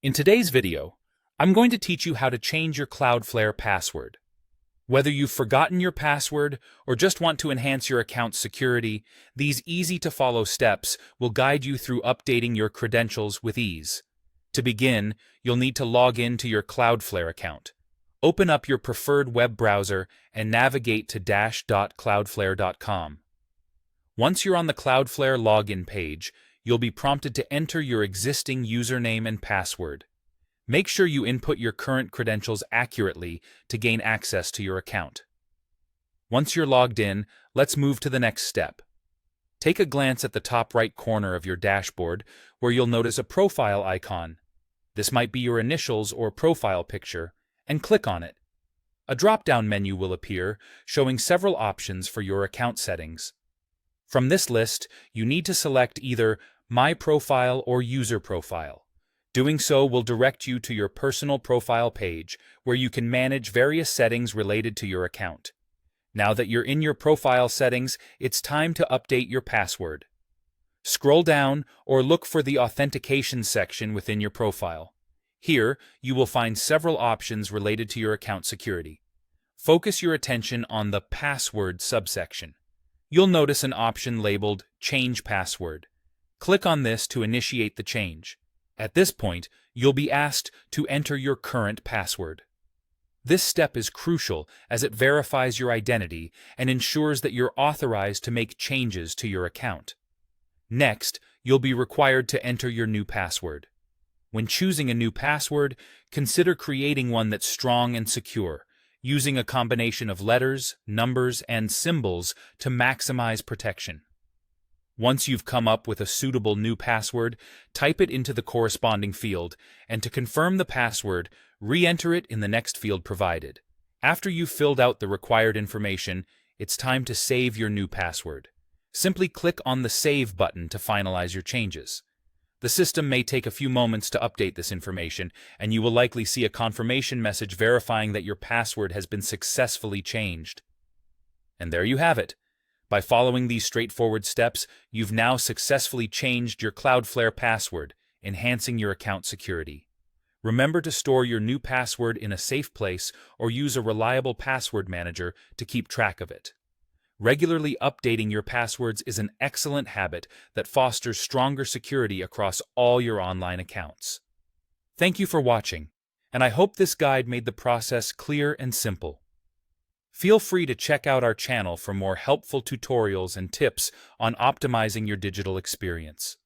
In today's video, I'm going to teach you how to change your Cloudflare password. Whether you've forgotten your password or just want to enhance your account's security, these easy-to-follow steps will guide you through updating your credentials with ease. To begin, you'll need to log in to your Cloudflare account. Open up your preferred web browser and navigate to dash.cloudflare.com. Once you're on the Cloudflare login page, you'll be prompted to enter your existing username and password. Make sure you input your current credentials accurately to gain access to your account. Once you're logged in, let's move to the next step. Take a glance at the top right corner of your dashboard where you'll notice a profile icon. This might be your initials or profile picture, and click on it. A drop-down menu will appear, showing several options for your account settings. From this list, you need to select either My Profile or User Profile. Doing so will direct you to your personal profile page, where you can manage various settings related to your account. Now that you're in your profile settings, it's time to update your password. Scroll down or look for the Authentication section within your profile. Here, you will find several options related to your account security. Focus your attention on the Password subsection. You'll notice an option labeled Change Password. Click on this to initiate the change. At this point, you'll be asked to enter your current password. This step is crucial as it verifies your identity and ensures that you're authorized to make changes to your account. Next, you'll be required to enter your new password. When choosing a new password, consider creating one that's strong and secure, using a combination of letters, numbers, and symbols to maximize protection. Once you've come up with a suitable new password, type it into the corresponding field, and to confirm the password, re-enter it in the next field provided. After you've filled out the required information, it's time to save your new password. Simply click on the Save button to finalize your changes. The system may take a few moments to update this information, and you will likely see a confirmation message verifying that your password has been successfully changed. And there you have it. By following these straightforward steps, you've now successfully changed your Cloudflare password, enhancing your account security. Remember to store your new password in a safe place or use a reliable password manager to keep track of it. Regularly updating your passwords is an excellent habit that fosters stronger security across all your online accounts. Thank you for watching, and I hope this guide made the process clear and simple. Feel free to check out our channel for more helpful tutorials and tips on optimizing your digital experience.